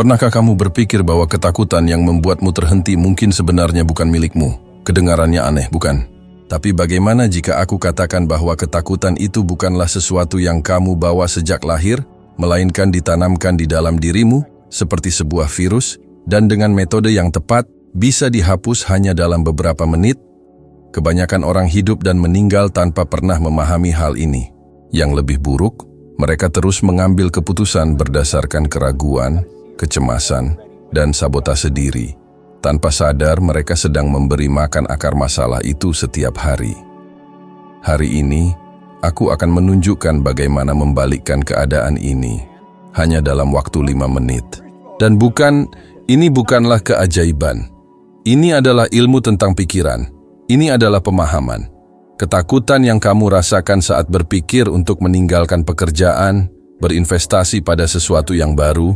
Pernahkah kamu berpikir bahwa ketakutan yang membuatmu terhenti mungkin sebenarnya bukan milikmu? Kedengarannya aneh, bukan? Tapi bagaimana jika aku katakan bahwa ketakutan itu bukanlah sesuatu yang kamu bawa sejak lahir, melainkan ditanamkan di dalam dirimu seperti sebuah virus, dan dengan metode yang tepat bisa dihapus hanya dalam beberapa menit? Kebanyakan orang hidup dan meninggal tanpa pernah memahami hal ini. Yang lebih buruk, mereka terus mengambil keputusan berdasarkan keraguan, kecemasan, dan sabotase diri. Tanpa sadar mereka sedang memberi makan akar masalah itu setiap hari. Hari ini, aku akan menunjukkan bagaimana membalikkan keadaan ini hanya dalam waktu 5 menit. Dan ini bukanlah keajaiban. Ini adalah ilmu tentang pikiran. Ini adalah pemahaman. Ketakutan yang kamu rasakan saat berpikir untuk meninggalkan pekerjaan, berinvestasi pada sesuatu yang baru,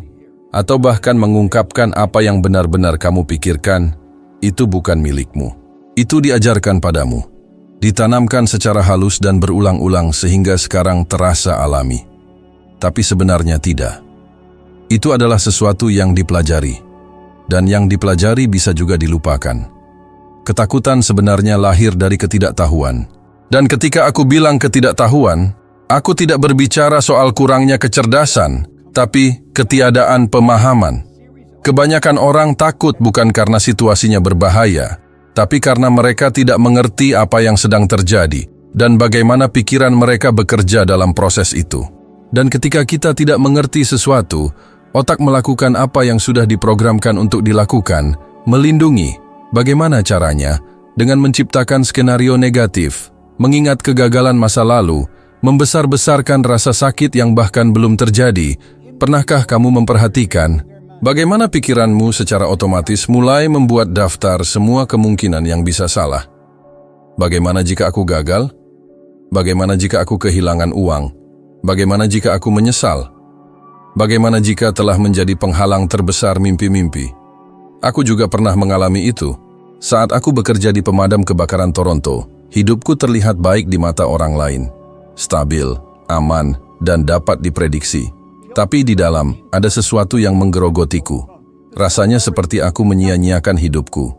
atau bahkan mengungkapkan apa yang benar-benar kamu pikirkan, itu bukan milikmu. Itu diajarkan padamu, ditanamkan secara halus dan berulang-ulang sehingga sekarang terasa alami. Tapi sebenarnya tidak. Itu adalah sesuatu yang dipelajari, dan yang dipelajari bisa juga dilupakan. Ketakutan sebenarnya lahir dari ketidaktahuan. Dan ketika aku bilang ketidaktahuan, aku tidak berbicara soal kurangnya kecerdasan, tapi ketiadaan pemahaman. Kebanyakan orang takut bukan karena situasinya berbahaya, tapi karena mereka tidak mengerti apa yang sedang terjadi dan bagaimana pikiran mereka bekerja dalam proses itu. Dan ketika kita tidak mengerti sesuatu, otak melakukan apa yang sudah diprogramkan untuk dilakukan, melindungi. Bagaimana caranya? Dengan menciptakan skenario negatif, mengingat kegagalan masa lalu, membesar-besarkan rasa sakit yang bahkan belum terjadi. Pernahkah kamu memperhatikan bagaimana pikiranmu secara otomatis mulai membuat daftar semua kemungkinan yang bisa salah? Bagaimana jika aku gagal? Bagaimana jika aku kehilangan uang? Bagaimana jika aku menyesal? Bagaimana jika telah menjadi penghalang terbesar mimpi-mimpi? Aku juga pernah mengalami itu. Saat aku bekerja di pemadam kebakaran Toronto, hidupku terlihat baik di mata orang lain. Stabil, aman, dan dapat diprediksi. Tapi di dalam, ada sesuatu yang menggerogotiku. Rasanya seperti aku menyia-nyiakan hidupku.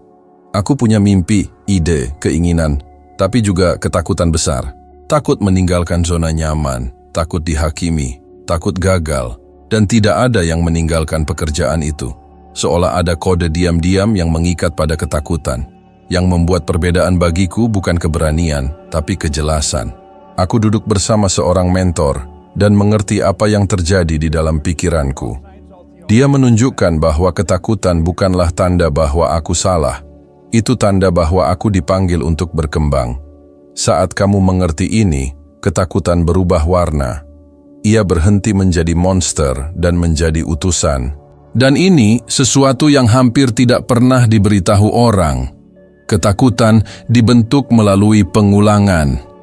Aku punya mimpi, ide, keinginan, tapi juga ketakutan besar. Takut meninggalkan zona nyaman, takut dihakimi, takut gagal, dan tidak ada yang meninggalkan pekerjaan itu. Seolah ada kode diam-diam yang mengikat pada ketakutan. Yang membuat perbedaan bagiku bukan keberanian, tapi kejelasan. Aku duduk bersama seorang mentor, dan mengerti apa yang terjadi di dalam pikiranku. Dia menunjukkan bahwa ketakutan bukanlah tanda bahwa aku salah. Itu tanda bahwa aku dipanggil untuk berkembang. Saat kamu mengerti ini, ketakutan berubah warna. Ia berhenti menjadi monster dan menjadi utusan. Dan ini sesuatu yang hampir tidak pernah diberitahu orang. Ketakutan dibentuk melalui pengulangan.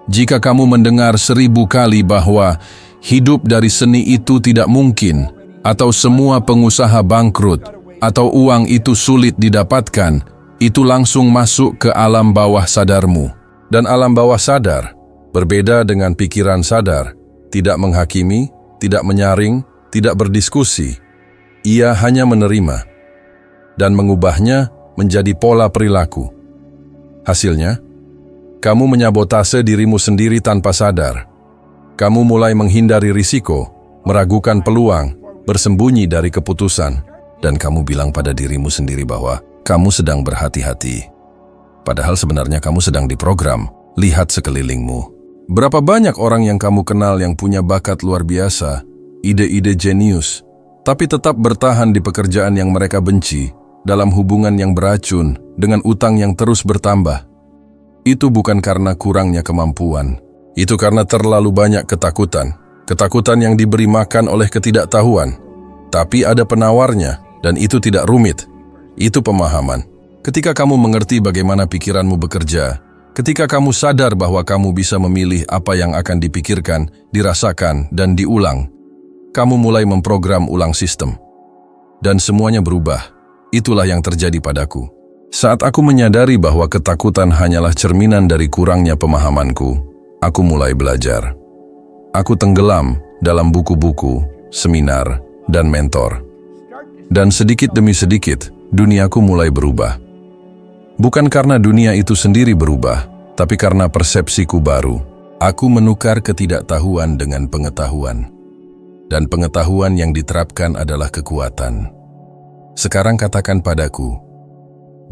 Jika kamu mendengar 1000 kali bahwa hidup dari seni itu tidak mungkin, atau semua pengusaha bangkrut, atau uang itu sulit didapatkan, itu langsung masuk ke alam bawah sadarmu. Dan alam bawah sadar berbeda dengan pikiran sadar, tidak menghakimi, tidak menyaring, tidak berdiskusi. Ia hanya menerima dan mengubahnya menjadi pola perilaku. Hasilnya, kamu menyabotase dirimu sendiri tanpa sadar. Kamu mulai menghindari risiko, meragukan peluang, bersembunyi dari keputusan, dan kamu bilang pada dirimu sendiri bahwa kamu sedang berhati-hati. Padahal sebenarnya kamu sedang diprogram. Lihat sekelilingmu. Berapa banyak orang yang kamu kenal yang punya bakat luar biasa, ide-ide jenius, tapi tetap bertahan di pekerjaan yang mereka benci, dalam hubungan yang beracun, dengan utang yang terus bertambah. Itu bukan karena kurangnya kemampuan. Itu karena terlalu banyak ketakutan. Ketakutan yang diberi makan oleh ketidaktahuan. Tapi ada penawarnya, dan itu tidak rumit. Itu pemahaman. Ketika kamu mengerti bagaimana pikiranmu bekerja, ketika kamu sadar bahwa kamu bisa memilih apa yang akan dipikirkan, dirasakan, dan diulang, kamu mulai memprogram ulang sistem. Dan semuanya berubah. Itulah yang terjadi padaku. Saat aku menyadari bahwa ketakutan hanyalah cerminan dari kurangnya pemahamanku, aku mulai belajar. Aku tenggelam dalam buku-buku, seminar, dan mentor. Dan sedikit demi sedikit, duniaku mulai berubah. Bukan karena dunia itu sendiri berubah, tapi karena persepsiku baru. Aku menukar ketidaktahuan dengan pengetahuan. Dan pengetahuan yang diterapkan adalah kekuatan. Sekarang katakan padaku,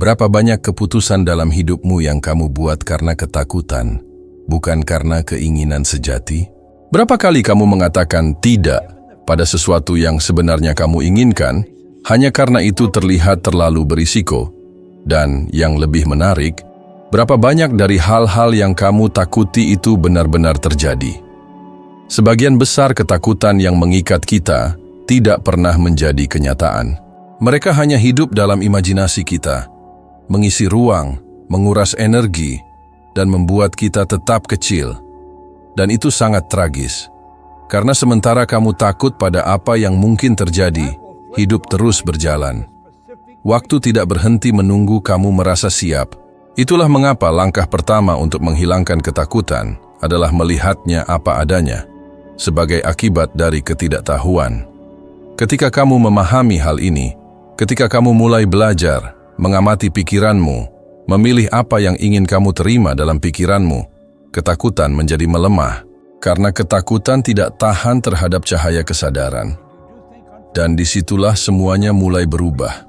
berapa banyak keputusan dalam hidupmu yang kamu buat karena ketakutan, bukan karena keinginan sejati? Berapa kali kamu mengatakan tidak pada sesuatu yang sebenarnya kamu inginkan, hanya karena itu terlihat terlalu berisiko? Dan yang lebih menarik, berapa banyak dari hal-hal yang kamu takuti itu benar-benar terjadi? Sebagian besar ketakutan yang mengikat kita tidak pernah menjadi kenyataan. Mereka hanya hidup dalam imajinasi kita, mengisi ruang, menguras energi, dan membuat kita tetap kecil. Dan itu sangat tragis. Karena sementara kamu takut pada apa yang mungkin terjadi, hidup terus berjalan. Waktu tidak berhenti menunggu kamu merasa siap. Itulah mengapa langkah pertama untuk menghilangkan ketakutan adalah melihatnya apa adanya, sebagai akibat dari ketidaktahuan. Ketika kamu memahami hal ini, ketika kamu mulai belajar, mengamati pikiranmu, memilih apa yang ingin kamu terima dalam pikiranmu, ketakutan menjadi melemah, karena ketakutan tidak tahan terhadap cahaya kesadaran. Dan disitulah semuanya mulai berubah.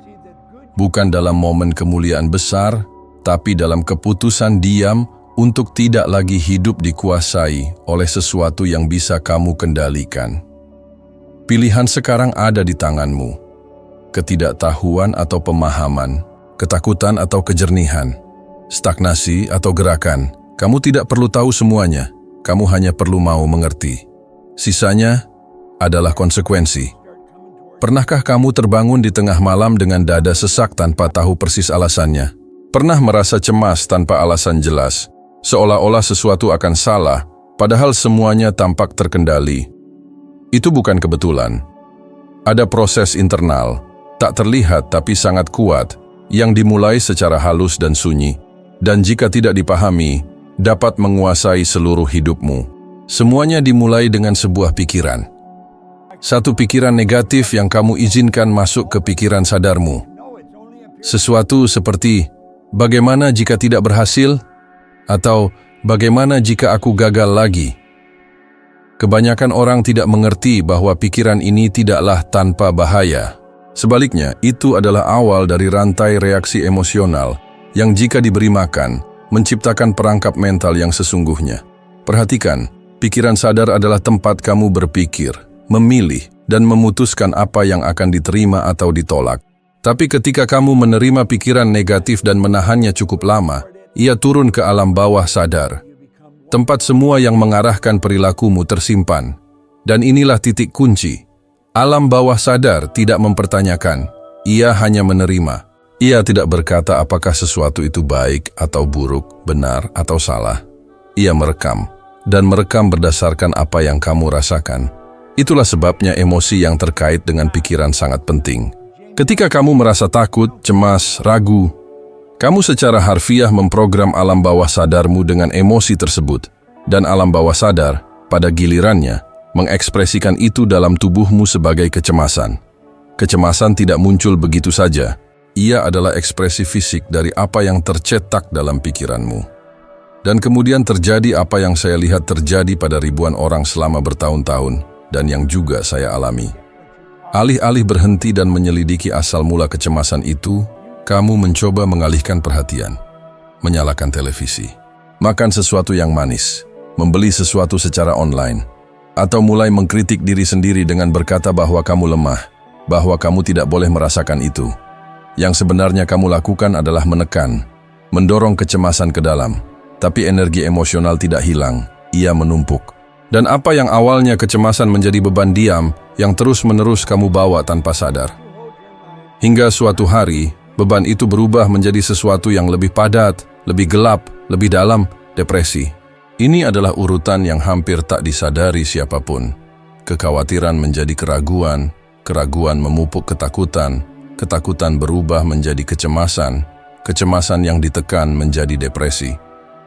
Bukan dalam momen kemuliaan besar, tapi dalam keputusan diam untuk tidak lagi hidup dikuasai oleh sesuatu yang bisa kamu kendalikan. Pilihan sekarang ada di tanganmu. Ketidaktahuan atau pemahaman, ketakutan atau kejernihan, stagnasi atau gerakan. Kamu tidak perlu tahu semuanya, kamu hanya perlu mau mengerti. Sisanya adalah konsekuensi. Pernahkah kamu terbangun di tengah malam dengan dada sesak tanpa tahu persis alasannya? Pernah merasa cemas tanpa alasan jelas, seolah-olah sesuatu akan salah, padahal semuanya tampak terkendali? Itu bukan kebetulan. Ada proses internal, tak terlihat tapi sangat kuat, yang dimulai secara halus dan sunyi, dan jika tidak dipahami, dapat menguasai seluruh hidupmu. Semuanya dimulai dengan sebuah pikiran. Satu pikiran negatif yang kamu izinkan masuk ke pikiran sadarmu. Sesuatu seperti, bagaimana jika tidak berhasil? Atau, bagaimana jika aku gagal lagi? Kebanyakan orang tidak mengerti bahwa pikiran ini tidaklah tanpa bahaya. Sebaliknya, itu adalah awal dari rantai reaksi emosional yang jika diberi makan, menciptakan perangkap mental yang sesungguhnya. Perhatikan, pikiran sadar adalah tempat kamu berpikir, memilih, dan memutuskan apa yang akan diterima atau ditolak. Tapi ketika kamu menerima pikiran negatif dan menahannya cukup lama, ia turun ke alam bawah sadar. Tempat semua yang mengarahkan perilakumu tersimpan. Dan inilah titik kunci. Alam bawah sadar tidak mempertanyakan, ia hanya menerima. Ia tidak berkata apakah sesuatu itu baik atau buruk, benar atau salah. Ia merekam, dan merekam berdasarkan apa yang kamu rasakan. Itulah sebabnya emosi yang terkait dengan pikiran sangat penting. Ketika kamu merasa takut, cemas, ragu, kamu secara harfiah memprogram alam bawah sadarmu dengan emosi tersebut. Dan alam bawah sadar, pada gilirannya, mengekspresikan itu dalam tubuhmu sebagai kecemasan. Kecemasan tidak muncul begitu saja. Ia adalah ekspresi fisik dari apa yang tercetak dalam pikiranmu. Dan kemudian terjadi apa yang saya lihat terjadi pada ribuan orang selama bertahun-tahun, dan yang juga saya alami. Alih-alih berhenti dan menyelidiki asal mula kecemasan itu, kamu mencoba mengalihkan perhatian, menyalakan televisi, makan sesuatu yang manis, membeli sesuatu secara online, atau mulai mengkritik diri sendiri dengan berkata bahwa kamu lemah, bahwa kamu tidak boleh merasakan itu. Yang sebenarnya kamu lakukan adalah menekan, mendorong kecemasan ke dalam, tapi energi emosional tidak hilang, ia menumpuk. Dan apa yang awalnya kecemasan menjadi beban diam yang terus-menerus kamu bawa tanpa sadar. Hingga suatu hari, beban itu berubah menjadi sesuatu yang lebih padat, lebih gelap, lebih dalam, depresi. Ini adalah urutan yang hampir tak disadari siapapun. Kekhawatiran menjadi keraguan, keraguan memupuk ketakutan, ketakutan berubah menjadi kecemasan, kecemasan yang ditekan menjadi depresi.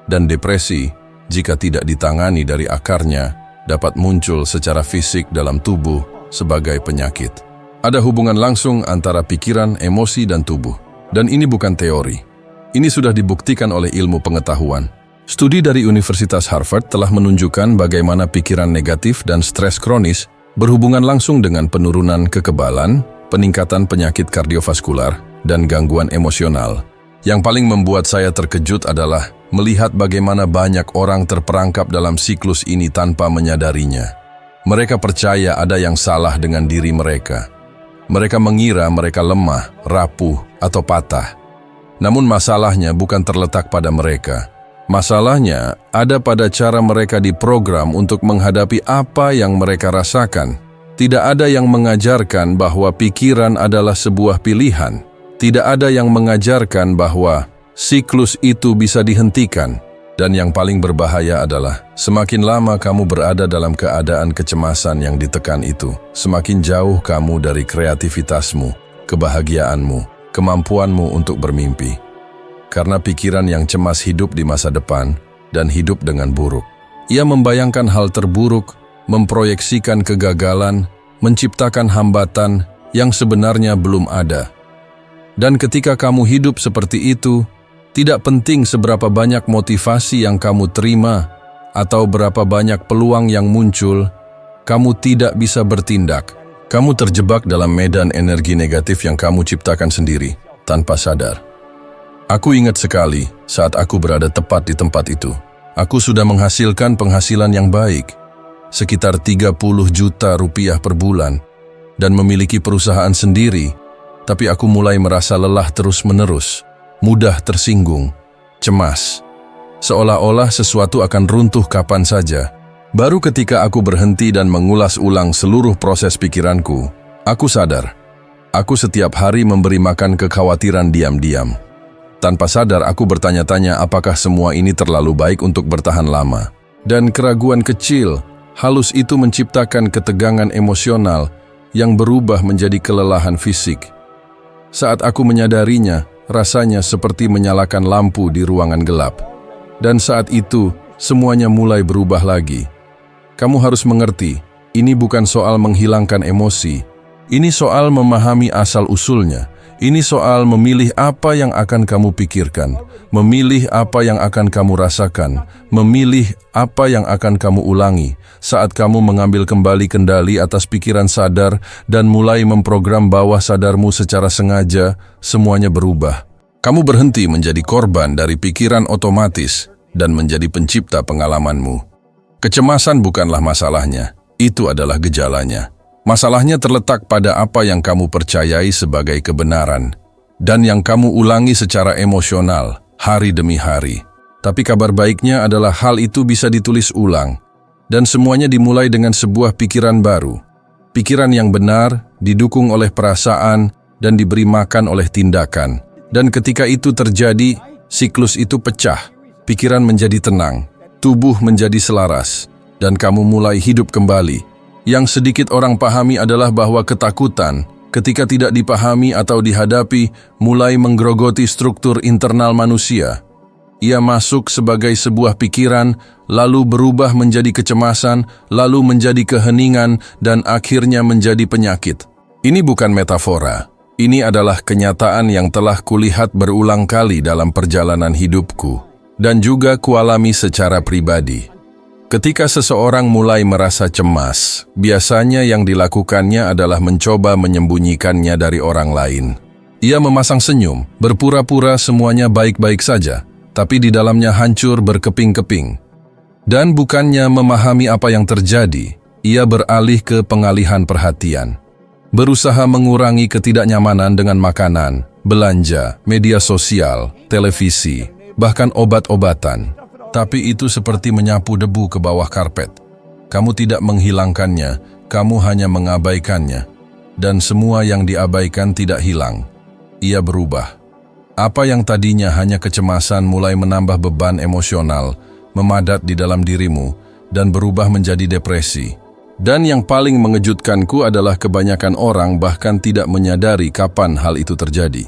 Dan depresi, jika tidak ditangani dari akarnya, dapat muncul secara fisik dalam tubuh sebagai penyakit. Ada hubungan langsung antara pikiran, emosi, dan tubuh. Dan ini bukan teori. Ini sudah dibuktikan oleh ilmu pengetahuan. Studi dari Universitas Harvard telah menunjukkan bagaimana pikiran negatif dan stres kronis berhubungan langsung dengan penurunan kekebalan, peningkatan penyakit kardiovaskular, dan gangguan emosional. Yang paling membuat saya terkejut adalah melihat bagaimana banyak orang terperangkap dalam siklus ini tanpa menyadarinya. Mereka percaya ada yang salah dengan diri mereka. Mereka mengira mereka lemah, rapuh, atau patah. Namun masalahnya bukan terletak pada mereka. Masalahnya ada pada cara mereka diprogram untuk menghadapi apa yang mereka rasakan. Tidak ada yang mengajarkan bahwa pikiran adalah sebuah pilihan. Tidak ada yang mengajarkan bahwa siklus itu bisa dihentikan. Dan yang paling berbahaya adalah, semakin lama kamu berada dalam keadaan kecemasan yang ditekan itu, semakin jauh kamu dari kreativitasmu, kebahagiaanmu, kemampuanmu untuk bermimpi. Karena pikiran yang cemas hidup di masa depan dan hidup dengan buruk. Ia membayangkan hal terburuk, memproyeksikan kegagalan, menciptakan hambatan yang sebenarnya belum ada. Dan ketika kamu hidup seperti itu, tidak penting seberapa banyak motivasi yang kamu terima atau berapa banyak peluang yang muncul, kamu tidak bisa bertindak. Kamu terjebak dalam medan energi negatif yang kamu ciptakan sendiri, tanpa sadar. Aku ingat sekali saat aku berada tepat di tempat itu. Aku sudah menghasilkan penghasilan yang baik, sekitar 30 juta rupiah per bulan, dan memiliki perusahaan sendiri, tapi aku mulai merasa lelah terus-menerus. Mudah tersinggung, cemas, seolah-olah sesuatu akan runtuh kapan saja. Baru ketika aku berhenti dan mengulas ulang seluruh proses pikiranku, aku sadar, aku setiap hari memberi makan kekhawatiran diam-diam. Tanpa sadar aku bertanya-tanya apakah semua ini terlalu baik untuk bertahan lama. Dan keraguan kecil, halus itu menciptakan ketegangan emosional yang berubah menjadi kelelahan fisik. Saat aku menyadarinya, rasanya seperti menyalakan lampu di ruangan gelap. Dan saat itu, semuanya mulai berubah lagi. Kamu harus mengerti, ini bukan soal menghilangkan emosi. Ini soal memahami asal-usulnya. Ini soal memilih apa yang akan kamu pikirkan, memilih apa yang akan kamu rasakan, memilih apa yang akan kamu ulangi saat kamu mengambil kembali kendali atas pikiran sadar dan mulai memprogram bawah sadarmu secara sengaja, semuanya berubah. Kamu berhenti menjadi korban dari pikiran otomatis dan menjadi pencipta pengalamanmu. Kecemasan bukanlah masalahnya, itu adalah gejalanya. Masalahnya terletak pada apa yang kamu percayai sebagai kebenaran dan yang kamu ulangi secara emosional hari demi hari. Tapi kabar baiknya adalah hal itu bisa ditulis ulang dan semuanya dimulai dengan sebuah pikiran baru. Pikiran yang benar, didukung oleh perasaan dan diberi makan oleh tindakan. Dan ketika itu terjadi, siklus itu pecah, pikiran menjadi tenang, tubuh menjadi selaras, dan kamu mulai hidup kembali. Yang sedikit orang pahami adalah bahwa ketakutan, ketika tidak dipahami atau dihadapi, mulai menggerogoti struktur internal manusia. Ia masuk sebagai sebuah pikiran, lalu berubah menjadi kecemasan, lalu menjadi keheningan, dan akhirnya menjadi penyakit. Ini bukan metafora. Ini adalah kenyataan yang telah kulihat berulang kali dalam perjalanan hidupku, dan juga kualami secara pribadi. Ketika seseorang mulai merasa cemas, biasanya yang dilakukannya adalah mencoba menyembunyikannya dari orang lain. Ia memasang senyum, berpura-pura semuanya baik-baik saja, tapi di dalamnya hancur berkeping-keping. Dan bukannya memahami apa yang terjadi, ia beralih ke pengalihan perhatian. Berusaha mengurangi ketidaknyamanan dengan makanan, belanja, media sosial, televisi, bahkan obat-obatan. Tapi itu seperti menyapu debu ke bawah karpet. Kamu tidak menghilangkannya, kamu hanya mengabaikannya. Dan semua yang diabaikan tidak hilang. Ia berubah. Apa yang tadinya hanya kecemasan mulai menambah beban emosional, memadat di dalam dirimu, dan berubah menjadi depresi. Dan yang paling mengejutkanku adalah kebanyakan orang bahkan tidak menyadari kapan hal itu terjadi.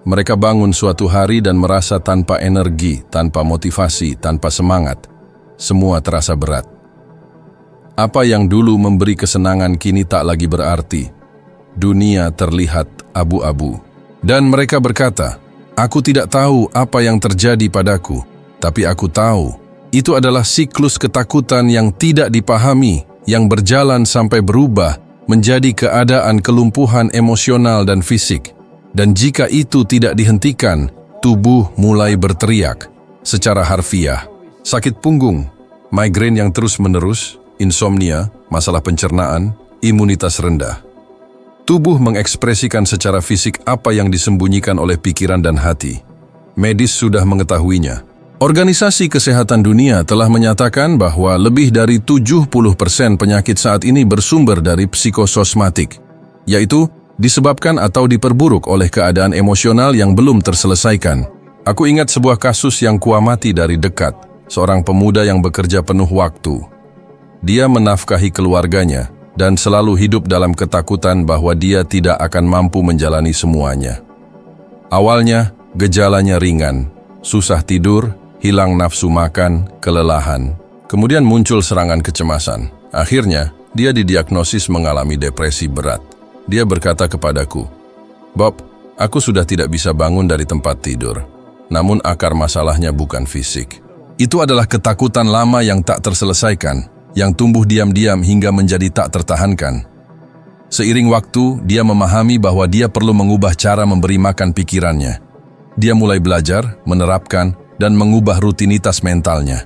Mereka bangun suatu hari dan merasa tanpa energi, tanpa motivasi, tanpa semangat. Semua terasa berat. Apa yang dulu memberi kesenangan kini tak lagi berarti. dunia terlihat abu-abu. Dan mereka berkata, "Aku tidak tahu apa yang terjadi padaku, tapi aku tahu itu adalah siklus ketakutan yang tidak dipahami, yang berjalan sampai berubah menjadi keadaan kelumpuhan emosional dan fisik. Dan jika itu tidak dihentikan, tubuh mulai berteriak secara harfiah. Sakit punggung, migrain yang terus-menerus, insomnia, masalah pencernaan, imunitas rendah. Tubuh mengekspresikan secara fisik apa yang disembunyikan oleh pikiran dan hati. Medis sudah mengetahuinya. Organisasi Kesehatan Dunia telah menyatakan bahwa lebih dari 70% penyakit saat ini bersumber dari psikosomatik, yaitu disebabkan atau diperburuk oleh keadaan emosional yang belum terselesaikan. Aku ingat sebuah kasus yang kuamati dari dekat, seorang pemuda yang bekerja penuh waktu. Dia menafkahi keluarganya dan selalu hidup dalam ketakutan bahwa dia tidak akan mampu menjalani semuanya. Awalnya, gejalanya ringan, susah tidur, hilang nafsu makan, kelelahan. Kemudian muncul serangan kecemasan. Akhirnya, dia didiagnosis mengalami depresi berat. Dia berkata kepadaku, "Bob, aku sudah tidak bisa bangun dari tempat tidur. Namun akar masalahnya bukan fisik. Itu adalah ketakutan lama yang tak terselesaikan, yang tumbuh diam-diam hingga menjadi tak tertahankan." Seiring waktu, dia memahami bahwa dia perlu mengubah cara memberi makan pikirannya. Dia mulai belajar, menerapkan, dan mengubah rutinitas mentalnya.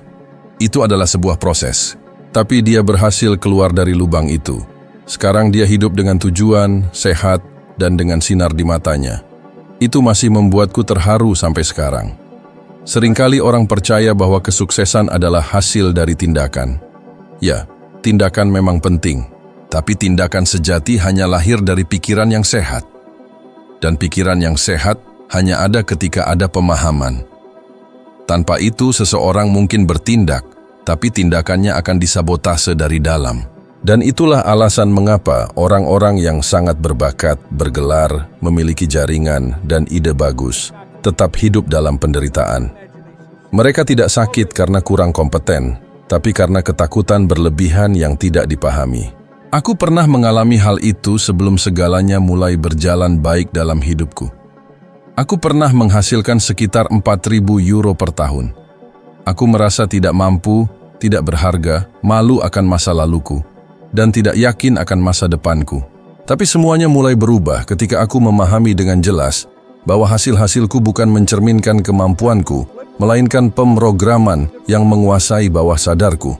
Itu adalah sebuah proses, tapi dia berhasil keluar dari lubang itu. Sekarang dia hidup dengan tujuan, sehat, dan dengan sinar di matanya. Itu masih membuatku terharu sampai sekarang. Seringkali orang percaya bahwa kesuksesan adalah hasil dari tindakan. Ya, tindakan memang penting, tapi tindakan sejati hanya lahir dari pikiran yang sehat. Dan pikiran yang sehat hanya ada ketika ada pemahaman. Tanpa itu, seseorang mungkin bertindak, tapi tindakannya akan disabotase dari dalam. Dan itulah alasan mengapa orang-orang yang sangat berbakat, bergelar, memiliki jaringan, dan ide bagus, tetap hidup dalam penderitaan. Mereka tidak sakit karena kurang kompeten, tapi karena ketakutan berlebihan yang tidak dipahami. Aku pernah mengalami hal itu sebelum segalanya mulai berjalan baik dalam hidupku. Aku pernah menghasilkan sekitar 4.000 euro per tahun. Aku merasa tidak mampu, tidak berharga, malu akan masa laluku, dan tidak yakin akan masa depanku. Tapi semuanya mulai berubah ketika aku memahami dengan jelas bahwa hasil-hasilku bukan mencerminkan kemampuanku, melainkan pemrograman yang menguasai bawah sadarku.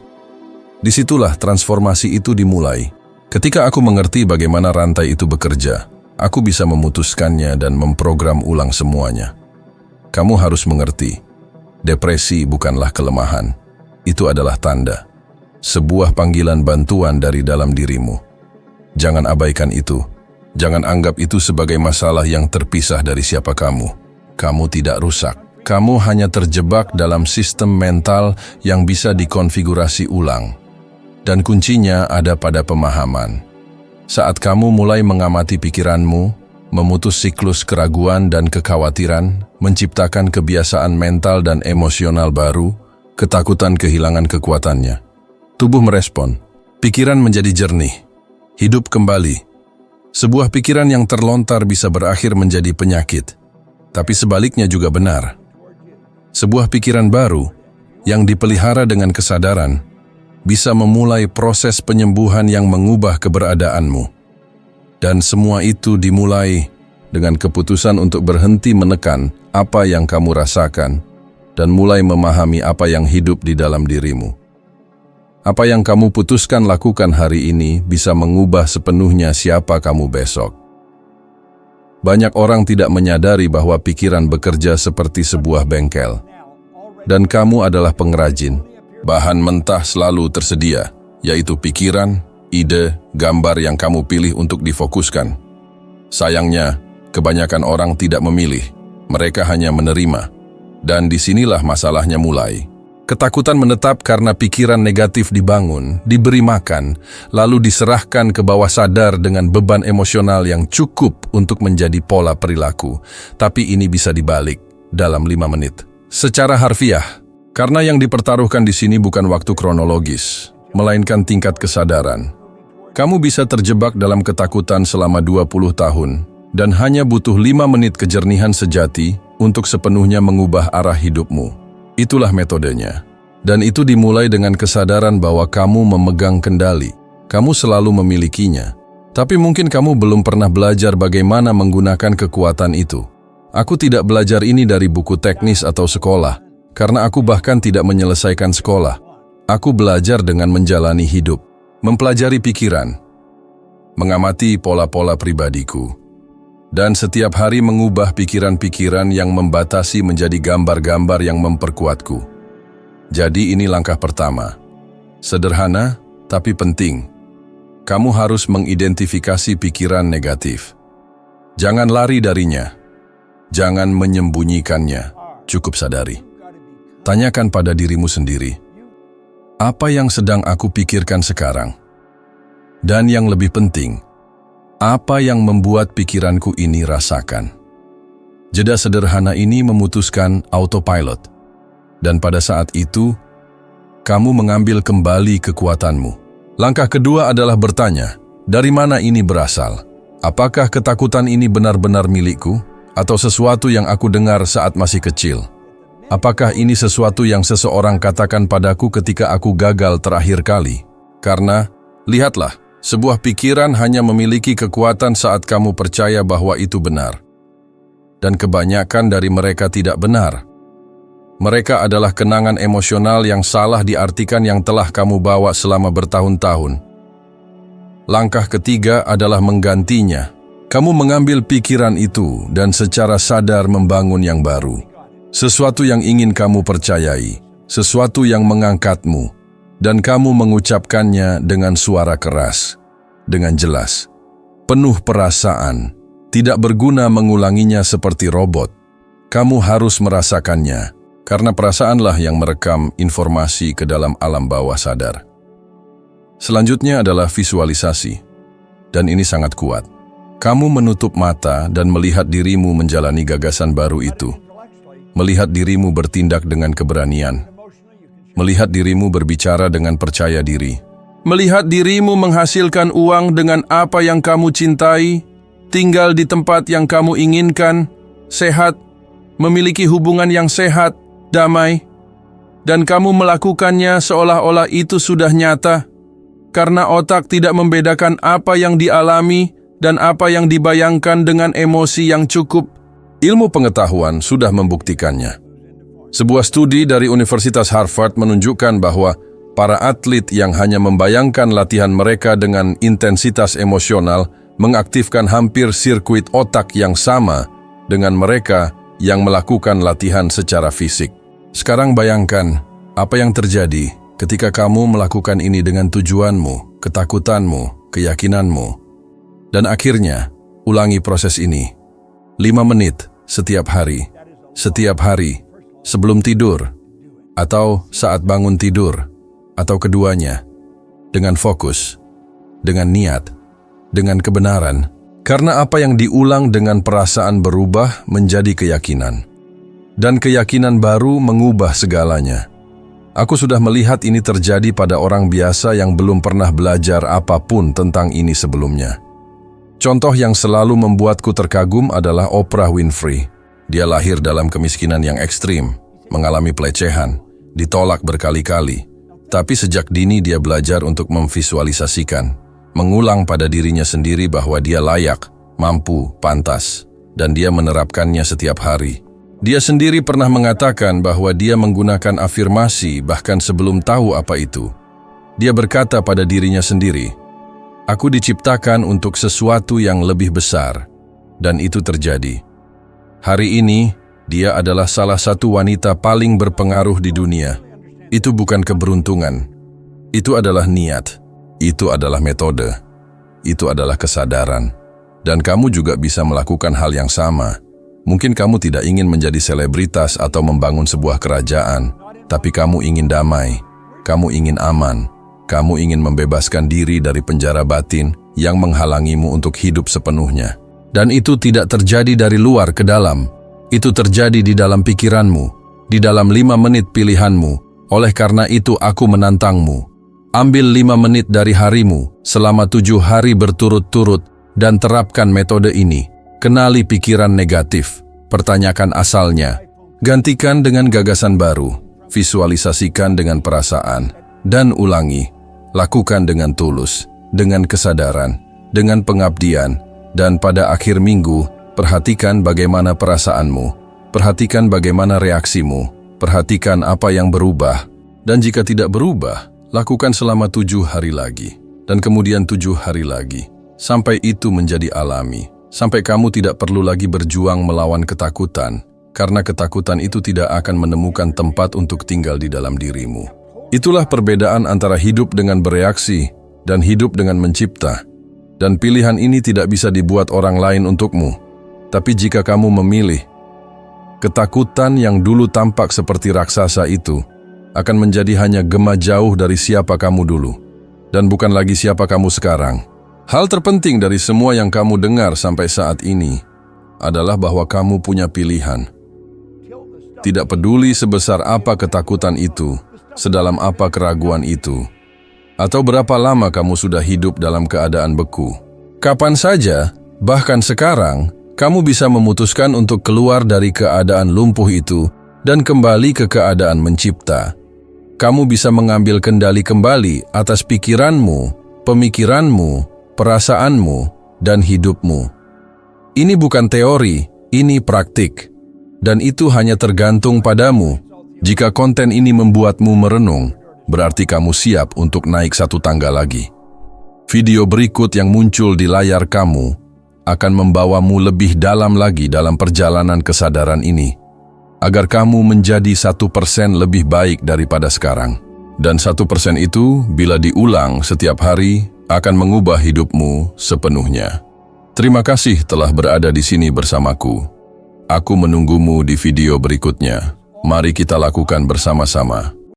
Disitulah transformasi itu dimulai. Ketika aku mengerti bagaimana rantai itu bekerja, aku bisa memutuskannya dan memprogram ulang semuanya. Kamu harus mengerti, depresi bukanlah kelemahan. Itu adalah tanda. Sebuah panggilan bantuan dari dalam dirimu. Jangan abaikan itu. Jangan anggap itu sebagai masalah yang terpisah dari siapa kamu. Kamu tidak rusak. Kamu hanya terjebak dalam sistem mental yang bisa dikonfigurasi ulang. Dan kuncinya ada pada pemahaman. Saat kamu mulai mengamati pikiranmu, memutus siklus keraguan dan kekhawatiran, menciptakan kebiasaan mental dan emosional baru, ketakutan kehilangan kekuatannya. Tubuh merespon, pikiran menjadi jernih, hidup kembali. Sebuah pikiran yang terlontar bisa berakhir menjadi penyakit, tapi sebaliknya juga benar. Sebuah pikiran baru yang dipelihara dengan kesadaran bisa memulai proses penyembuhan yang mengubah keberadaanmu. Dan semua itu dimulai dengan keputusan untuk berhenti menekan apa yang kamu rasakan dan mulai memahami apa yang hidup di dalam dirimu. Apa yang kamu putuskan lakukan hari ini bisa mengubah sepenuhnya siapa kamu besok. Banyak orang tidak menyadari bahwa pikiran bekerja seperti sebuah bengkel. Dan kamu adalah pengrajin. Bahan mentah selalu tersedia, yaitu pikiran, ide, gambar yang kamu pilih untuk difokuskan. Sayangnya, kebanyakan orang tidak memilih. Mereka hanya menerima. Dan disinilah masalahnya mulai. Ketakutan menetap karena pikiran negatif dibangun, diberi makan, lalu diserahkan ke bawah sadar dengan beban emosional yang cukup untuk menjadi pola perilaku. Tapi ini bisa dibalik dalam 5 menit. Secara harfiah, karena yang dipertaruhkan di sini bukan waktu kronologis, melainkan tingkat kesadaran. Kamu bisa terjebak dalam ketakutan selama 20 tahun dan hanya butuh 5 menit kejernihan sejati untuk sepenuhnya mengubah arah hidupmu. Itulah metodenya. Dan itu dimulai dengan kesadaran bahwa kamu memegang kendali. Kamu selalu memilikinya. Tapi mungkin kamu belum pernah belajar bagaimana menggunakan kekuatan itu. Aku tidak belajar ini dari buku teknis atau sekolah, karena aku bahkan tidak menyelesaikan sekolah. Aku belajar dengan menjalani hidup. Mempelajari pikiran, mengamati pola-pola pribadiku, dan setiap hari mengubah pikiran-pikiran yang membatasi menjadi gambar-gambar yang memperkuatku. Jadi ini langkah pertama. Sederhana, tapi penting. Kamu harus mengidentifikasi pikiran negatif. Jangan lari darinya. Jangan menyembunyikannya. Cukup sadari. Tanyakan pada dirimu sendiri. Apa yang sedang aku pikirkan sekarang? Dan yang lebih penting, apa yang membuat pikiranku ini rasakan? Jeda sederhana ini memutuskan autopilot. Dan pada saat itu, kamu mengambil kembali kekuatanmu. Langkah kedua adalah bertanya, dari mana ini berasal? Apakah ketakutan ini benar-benar milikku? Atau sesuatu yang aku dengar saat masih kecil? Apakah ini sesuatu yang seseorang katakan padaku ketika aku gagal terakhir kali? Karena, lihatlah, sebuah pikiran hanya memiliki kekuatan saat kamu percaya bahwa itu benar. Dan kebanyakan dari mereka tidak benar. Mereka adalah kenangan emosional yang salah diartikan yang telah kamu bawa selama bertahun-tahun. Langkah ketiga adalah menggantinya. Kamu mengambil pikiran itu dan secara sadar membangun yang baru. Sesuatu yang ingin kamu percayai, sesuatu yang mengangkatmu, dan kamu mengucapkannya dengan suara keras, dengan jelas, penuh perasaan, tidak berguna mengulanginya seperti robot. Kamu harus merasakannya, karena perasaanlah yang merekam informasi ke dalam alam bawah sadar. Selanjutnya adalah visualisasi, dan ini sangat kuat. Kamu menutup mata dan melihat dirimu menjalani gagasan baru itu. Melihat dirimu bertindak dengan keberanian. Melihat dirimu berbicara dengan percaya diri. Melihat dirimu menghasilkan uang dengan apa yang kamu cintai, tinggal di tempat yang kamu inginkan, sehat, memiliki hubungan yang sehat, damai, dan kamu melakukannya seolah-olah itu sudah nyata, karena otak tidak membedakan apa yang dialami dan apa yang dibayangkan dengan emosi yang cukup. Ilmu pengetahuan sudah membuktikannya. Sebuah studi dari Universitas Harvard menunjukkan bahwa para atlet yang hanya membayangkan latihan mereka dengan intensitas emosional mengaktifkan hampir sirkuit otak yang sama dengan mereka yang melakukan latihan secara fisik. Sekarang bayangkan apa yang terjadi ketika kamu melakukan ini dengan tujuanmu, ketakutanmu, keyakinanmu. Dan akhirnya, ulangi proses ini. 5 menit setiap hari, sebelum tidur, atau saat bangun tidur, atau keduanya, dengan fokus, dengan niat, dengan kebenaran, karena apa yang diulang dengan perasaan berubah menjadi keyakinan, dan keyakinan baru mengubah segalanya. Aku sudah melihat ini terjadi pada orang biasa yang belum pernah belajar apapun tentang ini sebelumnya. Contoh yang selalu membuatku terkagum adalah Oprah Winfrey. Dia lahir dalam kemiskinan yang ekstrim, mengalami pelecehan, ditolak berkali-kali. Tapi sejak dini dia belajar untuk memvisualisasikan, mengulang pada dirinya sendiri bahwa dia layak, mampu, pantas, dan dia menerapkannya setiap hari. Dia sendiri pernah mengatakan bahwa dia menggunakan afirmasi bahkan sebelum tahu apa itu. Dia berkata pada dirinya sendiri, "Aku diciptakan untuk sesuatu yang lebih besar," dan itu terjadi. Hari ini, dia adalah salah satu wanita paling berpengaruh di dunia. Itu bukan keberuntungan. Itu adalah niat. Itu adalah metode. Itu adalah kesadaran. Dan kamu juga bisa melakukan hal yang sama. Mungkin kamu tidak ingin menjadi selebritas atau membangun sebuah kerajaan, tapi kamu ingin damai. Kamu ingin aman. Kamu ingin membebaskan diri dari penjara batin yang menghalangimu untuk hidup sepenuhnya. Dan itu tidak terjadi dari luar ke dalam. Itu terjadi di dalam pikiranmu, di dalam 5 menit pilihanmu. Oleh karena itu aku menantangmu. Ambil 5 menit dari harimu selama 7 hari berturut-turut dan terapkan metode ini. Kenali pikiran negatif, pertanyakan asalnya, gantikan dengan gagasan baru, visualisasikan dengan perasaan, dan ulangi. Lakukan dengan tulus, dengan kesadaran, dengan pengabdian, dan pada akhir minggu, perhatikan bagaimana perasaanmu, perhatikan bagaimana reaksimu, perhatikan apa yang berubah, dan jika tidak berubah, lakukan selama 7 hari lagi, dan kemudian 7 hari lagi, sampai itu menjadi alami, sampai kamu tidak perlu lagi berjuang melawan ketakutan, karena ketakutan itu tidak akan menemukan tempat untuk tinggal di dalam dirimu. Itulah perbedaan antara hidup dengan bereaksi dan hidup dengan mencipta. Dan pilihan ini tidak bisa dibuat orang lain untukmu. Tapi jika kamu memilih, ketakutan yang dulu tampak seperti raksasa itu akan menjadi hanya gema jauh dari siapa kamu dulu, dan bukan lagi siapa kamu sekarang. Hal terpenting dari semua yang kamu dengar sampai saat ini adalah bahwa kamu punya pilihan. Tidak peduli sebesar apa ketakutan itu, sedalam apa keraguan itu, atau berapa lama kamu sudah hidup dalam keadaan beku. Kapan saja, bahkan sekarang, kamu bisa memutuskan untuk keluar dari keadaan lumpuh itu dan kembali ke keadaan mencipta. Kamu bisa mengambil kendali kembali atas pikiranmu, pemikiranmu, perasaanmu, dan hidupmu. Ini bukan teori, ini praktik. Dan itu hanya tergantung padamu. Jika konten ini membuatmu merenung, berarti kamu siap untuk naik satu tangga lagi. Video berikut yang muncul di layar kamu akan membawamu lebih dalam lagi dalam perjalanan kesadaran ini, agar kamu menjadi 1% lebih baik daripada sekarang. Dan 1% itu, bila diulang setiap hari, akan mengubah hidupmu sepenuhnya. Terima kasih telah berada di sini bersamaku. Aku menunggumu di video berikutnya. Mari kita lakukan bersama-sama.